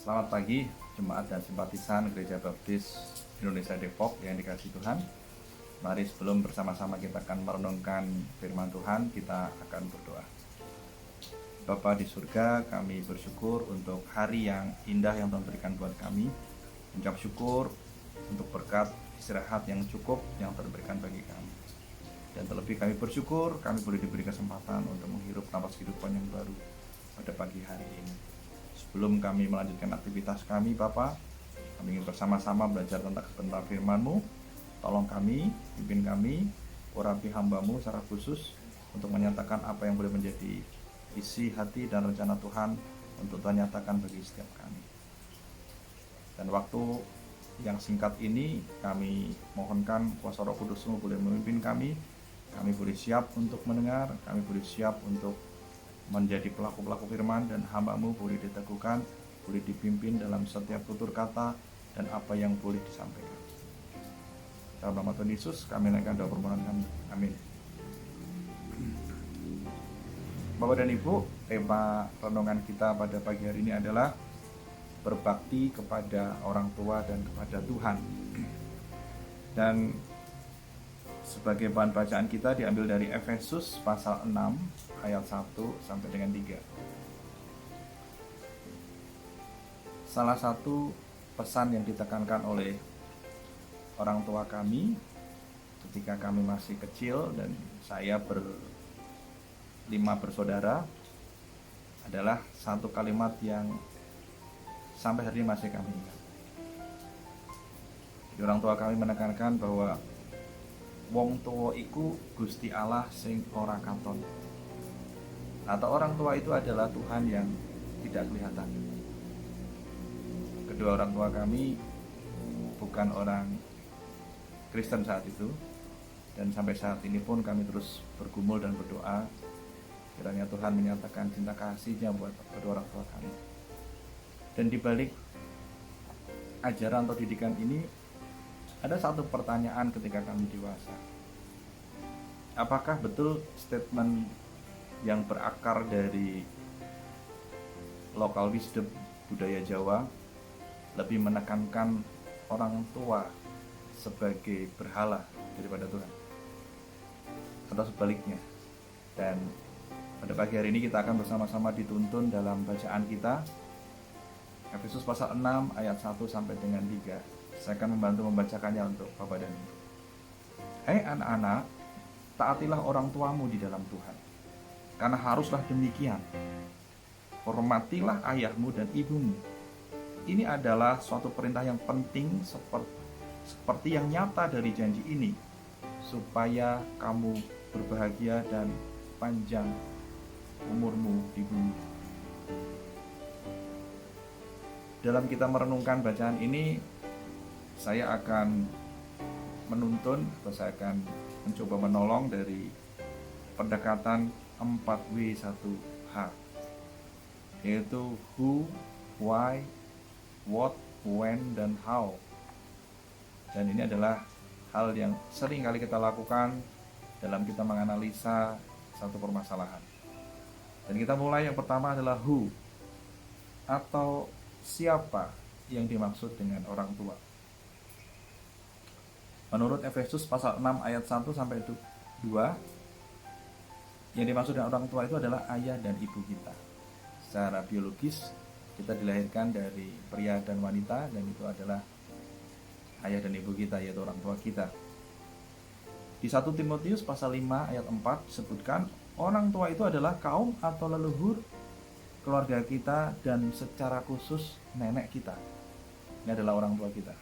Selamat pagi jemaat dan simpatisan Gereja Baptis Indonesia Depok yang dikasihi Tuhan. Mari sebelum bersama-sama kita akan merenungkan firman Tuhan, kita akan berdoa. Bapa di surga, kami bersyukur untuk hari yang indah yang Tuhan berikan buat kami. Mengucap syukur untuk berkat istirahat yang cukup yang Tuhan berikan bagi kami. Dan terlebih kami bersyukur kami boleh diberi kesempatan untuk menghirup napas kehidupan yang baru pada pagi hari ini. Sebelum kami melanjutkan aktivitas kami, Bapak, kami ingin bersama-sama belajar tentang firman-Mu. Tolong kami, pimpin kami, urapi hamba-Mu secara khusus untuk menyatakan apa yang boleh menjadi isi hati dan rencana Tuhan untuk Tuhan nyatakan bagi setiap kami. Dan waktu yang singkat ini kami mohonkan kuasa Roh Kudus-Mu boleh memimpin kami boleh siap untuk mendengar, kami boleh siap untuk menjadi pelaku-pelaku firman, dan hamba-Mu boleh diteguhkan, boleh dipimpin dalam setiap tutur kata dan apa yang boleh disampaikan. Dalam nama Tuhan Yesus kami naikkan doa permohonan kami. Amin. Bapak dan Ibu, tema renungan kita pada pagi hari ini adalah berbakti kepada orang tua dan kepada Tuhan. Dan sebagai bahan bacaan kita diambil dari Efesus pasal 6 ayat 1 sampai dengan 3. Salah satu pesan yang ditekankan oleh orang tua kami ketika kami masih kecil dan saya berlima bersaudara adalah satu kalimat yang sampai hari ini masih kami ingat. Orang tua kami menekankan bahwa wong tua iku Gusti Allah sing ora katon. Atau orang tua itu adalah Tuhan yang tidak kelihatan. Kedua orang tua kami bukan orang Kristen saat itu, dan sampai saat ini pun kami terus bergumul dan berdoa kiranya Tuhan menyatakan cinta kasih-Nya buat kedua orang tua kami. Dan di balik ajaran atau didikan ini ada satu pertanyaan ketika kami dewasa. Apakah betul statement yang berakar dari local wisdom budaya Jawa lebih menekankan orang tua sebagai berhala daripada Tuhan? Atau sebaliknya? Dan pada pagi hari ini kita akan bersama-sama dituntun dalam bacaan kita Efesus pasal 6 ayat 1 sampai dengan 3. Saya akan membantu membacakannya untuk Bapak dan Ibu. Hai anak-anak, taatilah orang tuamu di dalam Tuhan, karena haruslah demikian. Hormatilah ayahmu dan ibumu. Ini adalah suatu perintah yang penting seperti yang nyata dari janji ini, supaya kamu berbahagia dan panjang umurmu di bumi. Dalam kita merenungkan bacaan ini, saya akan menuntun atau saya akan mencoba menolong dari pendekatan 4W1H, yaitu who, why, what, when, dan how. Dan ini adalah hal yang sering kali kita lakukan dalam kita menganalisa satu permasalahan. Dan kita mulai, yang pertama adalah who, atau siapa yang dimaksud dengan orang tua. Menurut Efesus pasal 6 ayat 1 sampai 2, yang dimaksud dengan orang tua itu adalah ayah dan ibu kita. Secara biologis kita dilahirkan dari pria dan wanita, dan itu adalah ayah dan ibu kita, yaitu orang tua kita. Di 1 Timotius pasal 5 ayat 4 disebutkan orang tua itu adalah kaum atau leluhur keluarga kita, dan secara khusus nenek kita. Ini adalah orang tua kita.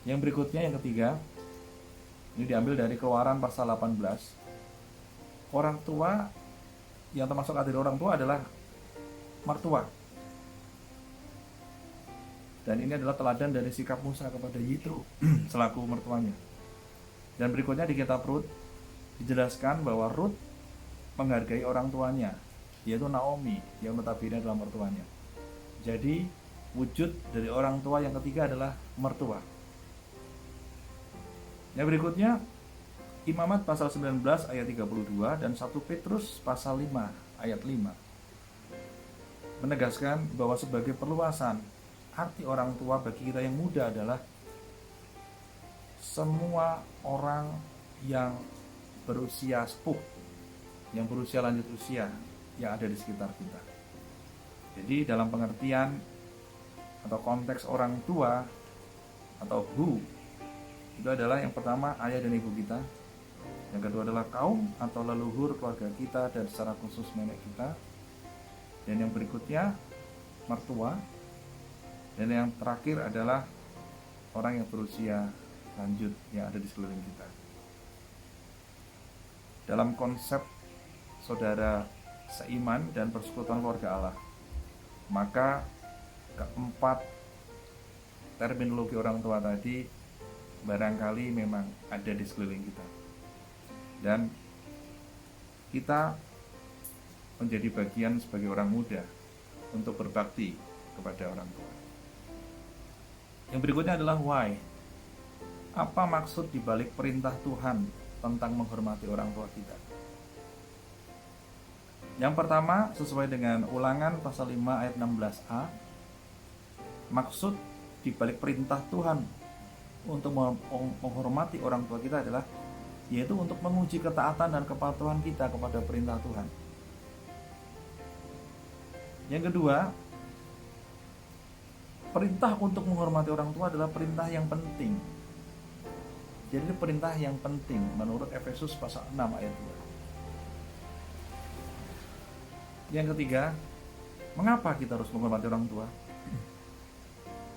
Yang berikutnya, yang ketiga, ini diambil dari Keluaran pasal 18. Orang tua yang termasuk arti orang tua adalah mertua. Dan ini adalah teladan dari sikap Musa kepada Yitro selaku mertuanya. Dan berikutnya di kitab Rut dijelaskan bahwa Rut menghargai orang tuanya, yaitu Naomi, yang notabene adalah mertuanya. Jadi wujud dari orang tua yang ketiga adalah mertua. Yang berikutnya, Imamat pasal 19 ayat 32 dan 1 Petrus pasal 5 ayat 5. menegaskan bahwa sebagai perluasan, arti orang tua bagi kita yang muda adalah semua orang yang berusia sepuh, yang berusia lanjut usia, yang ada di sekitar kita. Jadi dalam pengertian atau konteks orang tua atau who, itu adalah yang pertama ayah dan ibu kita, yang kedua adalah kaum atau leluhur keluarga kita dan secara khusus nenek kita, dan yang berikutnya mertua, dan yang terakhir adalah orang yang berusia lanjut yang ada di sekeliling kita. Dalam konsep saudara seiman dan persekutuan keluarga Allah, maka keempat terminologi orang tua tadi barangkali memang ada di sekeliling kita, dan kita menjadi bagian sebagai orang muda untuk berbakti kepada orang tua. Yang berikutnya adalah why. Apa maksud dibalik perintah Tuhan tentang menghormati orang tua kita? Yang pertama, sesuai dengan Ulangan pasal 5 ayat 16a, maksud dibalik perintah Tuhan untuk menghormati orang tua kita adalah yaitu untuk menguji ketaatan dan kepatuhan kita kepada perintah Tuhan. Yang kedua, perintah untuk menghormati orang tua adalah perintah yang penting. Jadi perintah yang penting menurut Efesus pasal 6 ayat 2. Yang ketiga, mengapa kita harus menghormati orang tua?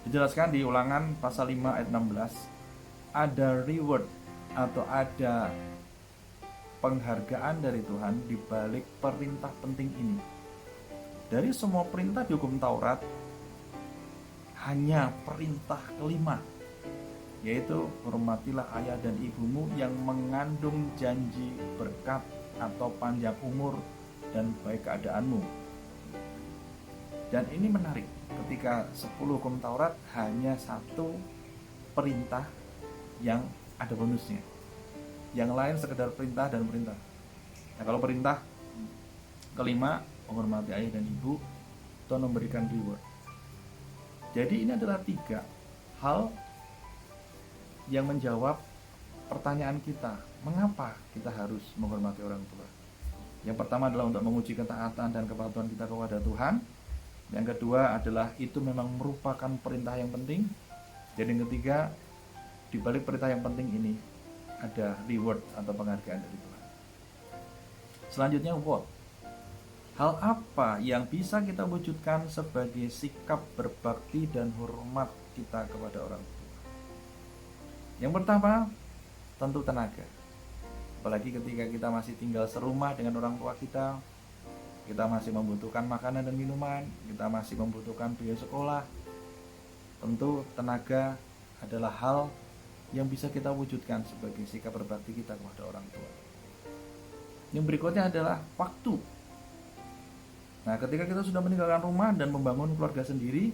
Dijelaskan di Ulangan pasal 5 ayat 16, ada reward atau ada penghargaan dari Tuhan di balik perintah penting ini. Dari semua perintah di hukum Taurat, hanya perintah kelima, yaitu hormatilah ayah dan ibumu, yang mengandung janji berkat atau panjang umur dan baik keadaanmu. Dan ini menarik, ketika 10 hukum Taurat hanya satu perintah yang ada bonusnya, yang lain sekedar perintah dan perintah. Nah, kalau perintah kelima, menghormati ayah dan ibu, atau memberikan reward. Jadi ini adalah 3 hal yang menjawab pertanyaan kita, mengapa kita harus menghormati orang tua. Yang pertama adalah untuk menguji ketaatan dan kepatuhan kita kepada Tuhan. Yang kedua adalah itu memang merupakan perintah yang penting. Jadi yang ketiga, di balik perintah yang penting ini ada reward atau penghargaan dari Tuhan. Selanjutnya, what? Hal apa yang bisa kita wujudkan sebagai sikap berbakti dan hormat kita kepada orang tua? Yang pertama, tentu tenaga. Apalagi ketika kita masih tinggal serumah dengan orang tua kita masih membutuhkan makanan dan minuman, kita masih membutuhkan biaya sekolah. Tentu tenaga adalah hal yang bisa kita wujudkan sebagai sikap berbakti kita kepada orang tua. Yang berikutnya adalah waktu. Nah, ketika kita sudah meninggalkan rumah dan membangun keluarga sendiri,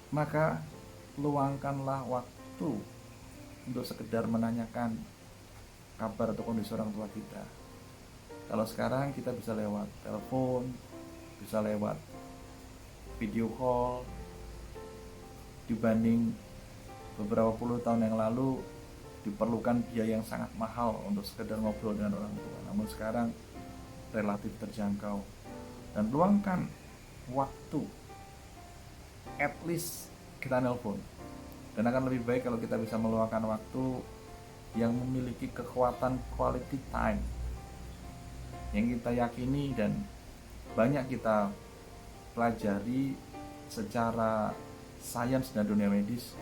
maka luangkanlah waktu untuk sekedar menanyakan kabar atau kondisi orang tua kita. Kalau sekarang kita bisa lewat telepon, bisa lewat video call, dibanding beberapa puluh tahun yang lalu diperlukan biaya yang sangat mahal untuk sekedar ngobrol dengan orang tua. Namun sekarang relatif terjangkau. Dan luangkan waktu, at least kita nelpon. Dan akan lebih baik kalau kita bisa meluangkan waktu yang memiliki kekuatan quality time, yang kita yakini dan banyak kita pelajari secara sains dan dunia medis,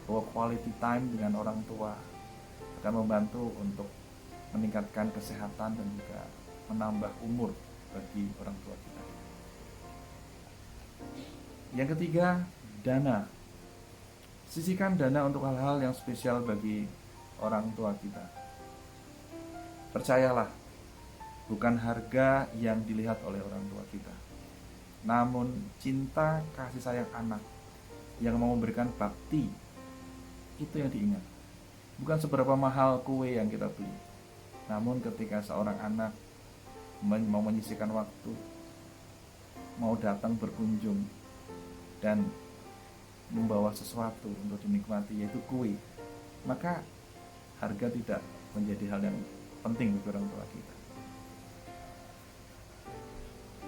bahwa quality time dengan orang tua akan membantu untuk meningkatkan kesehatan dan juga menambah umur bagi orang tua kita. Yang ketiga, dana. Sisihkan dana untuk hal-hal yang spesial bagi orang tua kita. Percayalah, bukan harga yang dilihat oleh orang tua kita, namun cinta kasih sayang anak yang mau memberikan bakti, itu yang diingat. Bukan seberapa mahal kue yang kita beli, namun ketika seorang anak mau menyisihkan waktu, mau datang berkunjung dan membawa sesuatu untuk dinikmati, yaitu kue, maka harga tidak menjadi hal yang penting bagi orang tua kita.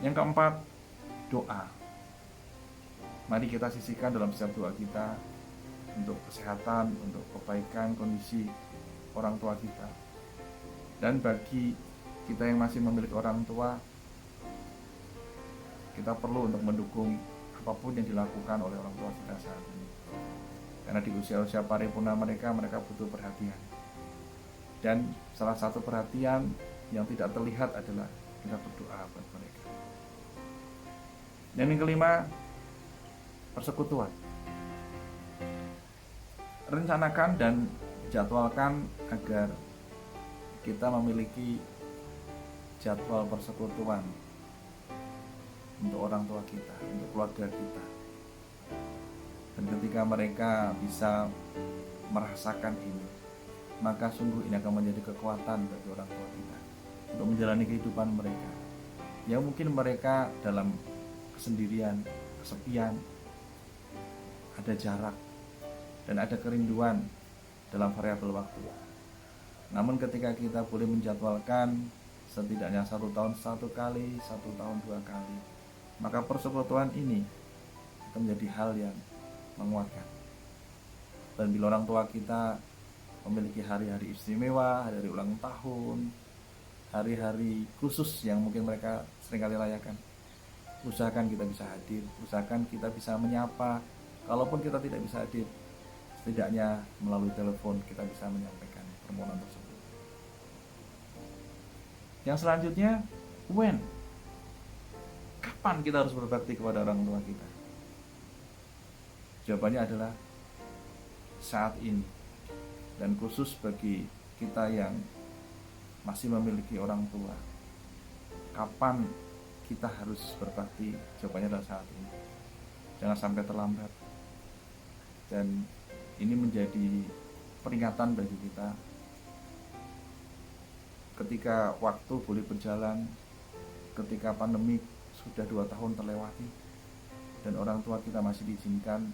Yang keempat, doa. Mari kita sisihkan dalam setiap doa kita untuk kesehatan, untuk kebaikan kondisi orang tua kita. Dan bagi kita yang masih memiliki orang tua, kita perlu untuk mendukung apapun yang dilakukan oleh orang tua kita saat ini. Karena di usia-usia paripurna mereka butuh perhatian. Dan salah satu perhatian yang tidak terlihat adalah kita berdoa buat mereka. Dan yang kelima, persekutuan. Rencanakan dan jadwalkan agar kita memiliki jadwal persekutuan untuk orang tua kita, untuk keluarga kita. Dan ketika mereka bisa merasakan ini, maka sungguh ini akan menjadi kekuatan bagi orang tua kita untuk menjalani kehidupan mereka. Ya mungkin mereka dalam kesendirian, kesepian, ada jarak, dan ada kerinduan dalam variabel waktu. Namun ketika kita boleh menjadwalkan setidaknya 1 tahun 1 kali, 1 tahun 2 kali, maka persekutuan ini akan menjadi hal yang menguatkan. Dan bila orang tua kita memiliki hari-hari istimewa, hari-hari ulang tahun, hari-hari khusus yang mungkin mereka seringkali rayakan, usahakan kita bisa hadir, usahakan kita bisa menyapa. Kalaupun kita tidak bisa hadir, setidaknya melalui telepon kita bisa menyampaikan permohonan tersebut. Yang selanjutnya, when? Kapan kita harus berbakti kepada orang tua kita? Jawabannya adalah saat ini. Dan khusus bagi kita yang masih memiliki orang tua, kapan kita harus berbakti? Jawabannya adalah saat ini. Jangan sampai terlambat. Dan ini menjadi peringatan bagi kita. Ketika waktu boleh berjalan, ketika pandemi sudah 2 tahun terlewati, dan orang tua kita masih diizinkan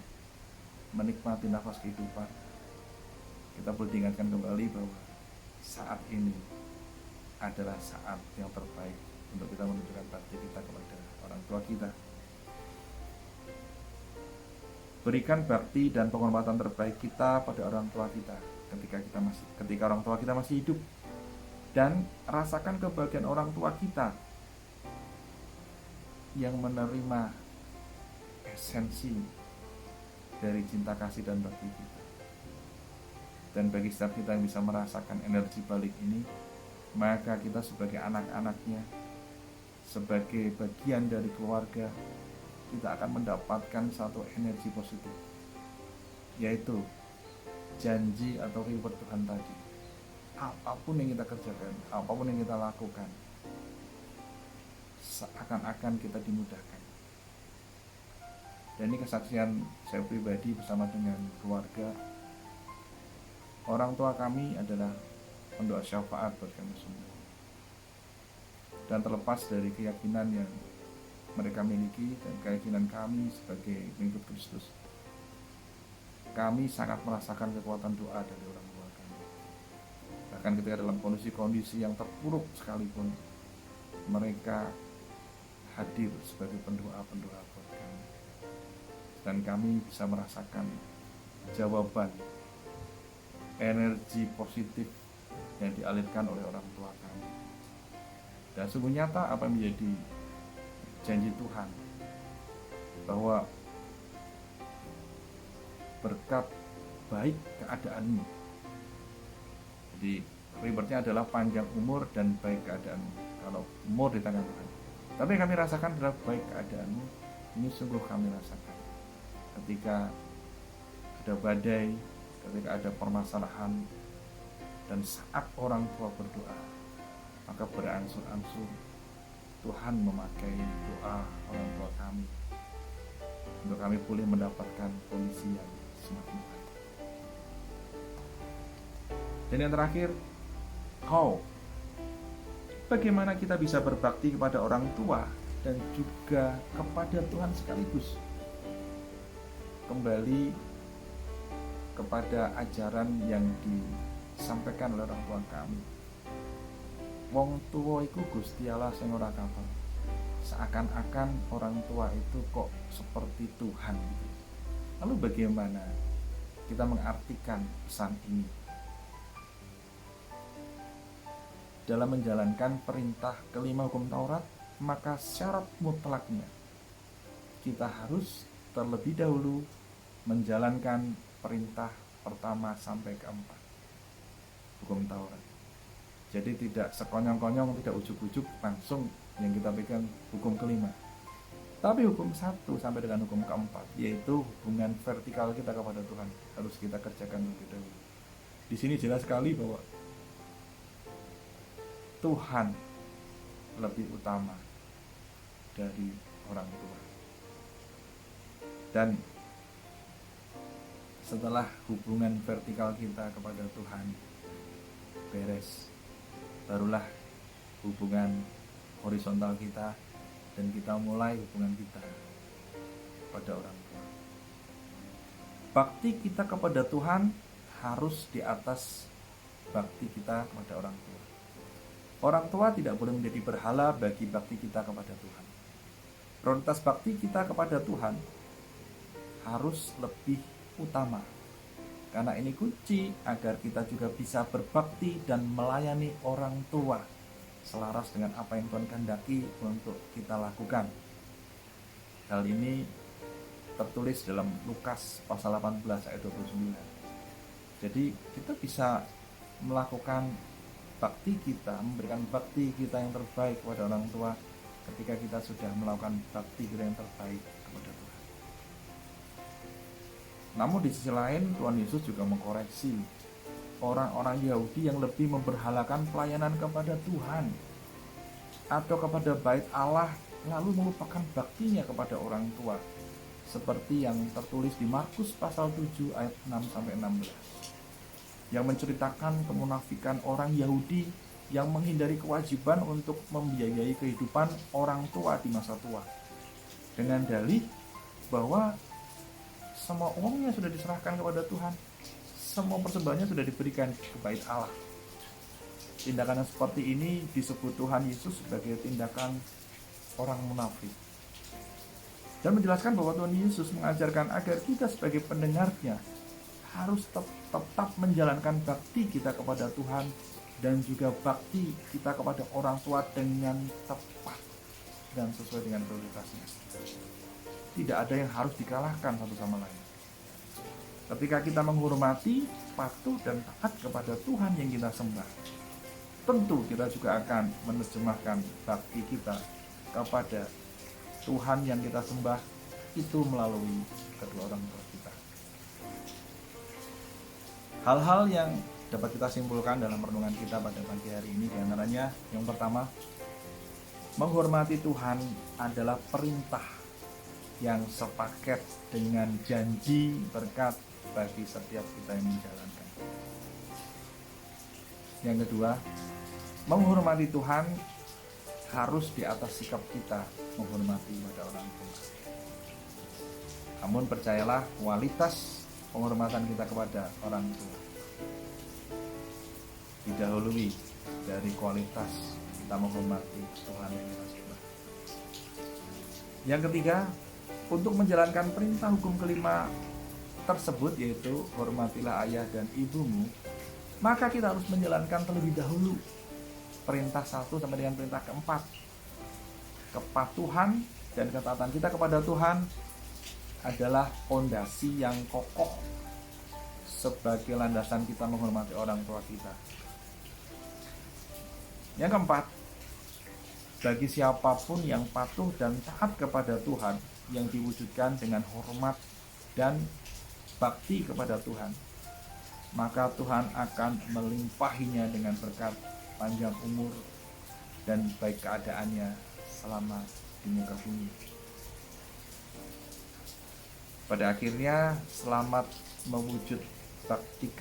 menikmati nafas kehidupan, kita boleh diingatkan kembali bahwa saat ini adalah saat yang terbaik untuk kita menunjukkan bakti kita kepada orang tua kita. Berikan bakti dan penghormatan terbaik kita pada orang tua kita ketika orang tua kita masih hidup, dan rasakan kebahagiaan orang tua kita yang menerima esensi dari cinta kasih dan bakti kita. Dan bagi setiap kita yang bisa merasakan energi balik ini, maka kita sebagai anak-anaknya, sebagai bagian dari keluarga, kita akan mendapatkan satu energi positif, yaitu janji atau reward Tuhan tadi. Apapun yang kita kerjakan, apapun yang kita lakukan, seakan-akan kita dimudahkan. Dan ini kesaksian saya pribadi bersama dengan keluarga. Orang tua kami adalah pendoa syafaat buat kami semua. Dan terlepas dari keyakinan yang mereka miliki dan keyakinan kami sebagai pengikut Kristus, kami sangat merasakan kekuatan doa dari orang tua kami. Bahkan ketika dalam kondisi-kondisi yang terpuruk sekalipun, mereka hadir sebagai pendoa-pendoa buat kami. Dan kami bisa merasakan jawaban energi positif yang dialirkan oleh orang tua kami. Dan sungguh nyata apa yang menjadi janji Tuhan, bahwa berkat baik keadaanmu, jadi rewardnya adalah panjang umur dan baik keadaanmu. Kalau umur di tangan Tuhan, tapi kami rasakan adalah baik keadaanmu. Ini sungguh kami rasakan ketika ada badai, ketika ada permasalahan, dan saat orang tua berdoa, maka berangsur-angsur Tuhan memakai doa orang tua kami untuk kami boleh mendapatkan kondisi yang semakin baik. Dan yang terakhir, how? Bagaimana kita bisa berbakti kepada orang tua dan juga kepada Tuhan sekaligus. Kembali kepada ajaran yang disampaikan oleh orang tua kami. Wong tua iku Gusti Allah sing ora kapan. Seakan-akan orang tua itu kok seperti Tuhan gitu. Lalu bagaimana kita mengartikan pesan ini? Dalam menjalankan perintah kelima hukum Taurat, maka syarat mutlaknya kita harus terlebih dahulu menjalankan perintah pertama sampai keempat hukum Taurat. Jadi tidak sekonyong-konyong, tidak ujuk-ujuk langsung yang kita pegang hukum kelima. Tapi hukum 1 sampai dengan hukum keempat, yaitu hubungan vertikal kita kepada Tuhan, harus kita kerjakan lebih dahulu. Di sini jelas sekali bahwa Tuhan lebih utama dari orang tua. Dan setelah hubungan vertikal kita kepada Tuhan beres, barulah hubungan horizontal kita, dan kita mulai hubungan kita pada orang tua. Bakti kita kepada Tuhan harus di atas bakti kita kepada orang tua. Orang tua tidak boleh menjadi berhala bagi bakti kita kepada Tuhan. Prioritas bakti kita kepada Tuhan harus lebih utama, karena ini kunci agar kita juga bisa berbakti dan melayani orang tua selaras dengan apa yang Tuhan kehendaki untuk kita lakukan. Hal ini tertulis dalam Lukas pasal 18 ayat 29. Jadi kita bisa melakukan bakti kita, memberikan bakti kita yang terbaik kepada orang tua ketika kita sudah melakukan bakti kita yang terbaik kepada Tuhan. Namun di sisi lain Tuhan Yesus juga mengkoreksi orang-orang Yahudi yang lebih memberhalakan pelayanan kepada Tuhan atau kepada bait Allah, lalu melupakan baktinya kepada orang tua, seperti yang tertulis di Markus pasal 7 ayat 6 sampai 16, yang menceritakan kemunafikan orang Yahudi yang menghindari kewajiban untuk membiayai kehidupan orang tua di masa tua, dengan dalih bahwa semua uangnya sudah diserahkan kepada Tuhan, semua persembahannya sudah diberikan ke bait Allah. Tindakan yang seperti ini disebut Tuhan Yesus sebagai tindakan orang munafik, dan menjelaskan bahwa Tuhan Yesus mengajarkan agar kita sebagai pendengarnya harus tetap menjalankan bakti kita kepada Tuhan dan juga bakti kita kepada orang tua dengan tepat dan sesuai dengan prioritasnya. Tidak ada yang harus dikalahkan satu sama lain. Ketika kita menghormati, patuh dan taat kepada Tuhan yang kita sembah, tentu kita juga akan menerjemahkan bakti kita kepada Tuhan yang kita sembah itu melalui kedua orang tua kita. Hal-hal yang dapat kita simpulkan dalam renungan kita pada pagi hari ini diantaranya, yang pertama, menghormati Tuhan adalah perintah yang sepaket dengan janji berkat bagi setiap kita yang menjalankan. Yang kedua, menghormati Tuhan harus di atas sikap kita menghormati pada orang tua. Namun percayalah, kualitas penghormatan kita kepada orang tua didahului dari kualitas kita menghormati Tuhan yang kita sembah. Yang ketiga, untuk menjalankan perintah hukum kelima tersebut, yaitu hormatilah ayah dan ibumu, maka kita harus menjalankan terlebih dahulu perintah 1 sampai dengan perintah keempat. Kepatuhan dan ketaatan kita kepada Tuhan adalah fondasi yang kokoh sebagai landasan kita menghormati orang tua kita. Yang keempat, bagi siapapun yang patuh dan taat kepada Tuhan, yang diwujudkan dengan hormat dan bakti kepada Tuhan, maka Tuhan akan melimpahinya dengan berkat panjang umur dan baik keadaannya selama di muka bumi. Pada akhirnya selamat mewujud bakti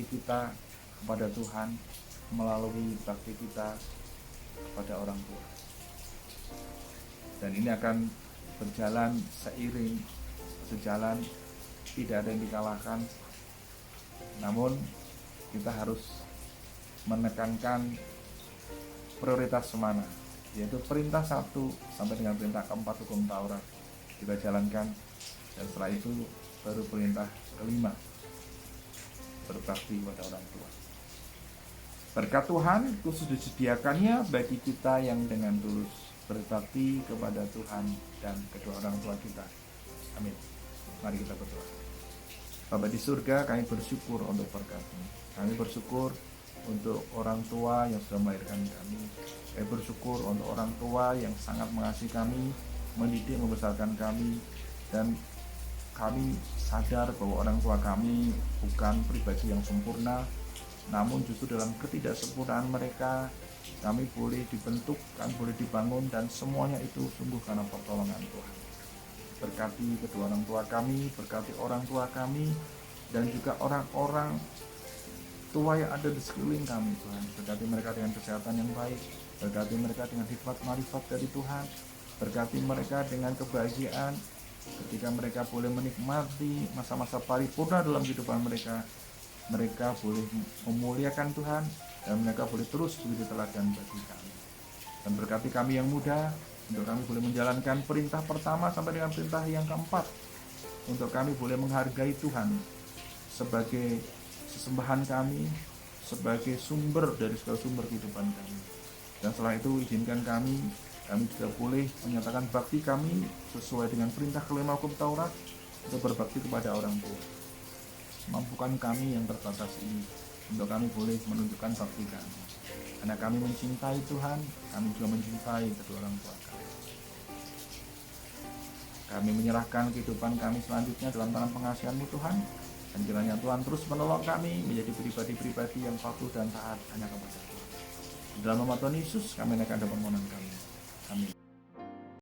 kita kepada Tuhan melalui bakti kita kepada orang tua. Dan ini akan berjalan sejalan, tidak ada yang dikalahkan. Namun kita harus menekankan prioritas semana, yaitu perintah 1 sampai dengan perintah keempat hukum Taurat kita jalankan, dan setelah itu baru perintah kelima, berbakti kepada orang tua. Berkat Tuhan khusus disediakannya bagi kita yang dengan tulus berbakti kepada Tuhan dan kedua orang tua kita. Amin. Mari kita berdoa. Bapa di surga, kami bersyukur untuk berkat-Mu. Kami bersyukur untuk orang tua yang sudah melahirkan kami. Kami bersyukur untuk orang tua yang sangat mengasihi kami, mendidik, membesarkan kami, dan kami sadar bahwa orang tua kami bukan pribadi yang sempurna, namun justru dalam ketidaksempurnaan mereka kami boleh dibentuk, kami boleh dibangun, dan semuanya itu sungguh karena pertolongan Tuhan. Berkati kedua orang tua kami, berkati orang tua kami, dan juga orang-orang tua yang ada di sekeliling kami, Tuhan. Berkati mereka dengan kesehatan yang baik, berkati mereka dengan hikmat marifat dari Tuhan, berkati mereka dengan kebahagiaan ketika mereka boleh menikmati masa-masa paripurna dalam kehidupan mereka. Mereka boleh memuliakan Tuhan, dan mereka boleh terus menjadi teladan bagi kami. Dan berkati kami yang muda, untuk kami boleh menjalankan perintah pertama sampai dengan perintah yang keempat, untuk kami boleh menghargai Tuhan sebagai sesembahan kami, sebagai sumber dari segala sumber kehidupan kami. Dan setelah itu izinkan kami juga boleh menyatakan bakti kami sesuai dengan perintah kelima hukum Taurat, untuk berbakti kepada orang tua. Mampukan kami yang terbatas ini untuk kami boleh menunjukkan bakti kami, karena kami mencintai Tuhan, kami juga mencintai kedua orang tua kami. Kami menyerahkan kehidupan kami selanjutnya dalam tangan pengasihan-Mu Tuhan, dan kiranya Tuhan terus menolong kami menjadi pribadi-pribadi yang patuh dan taat hanya kepada Tuhan. Dalam nama Tuhan Yesus kami naikkan permohonan kami.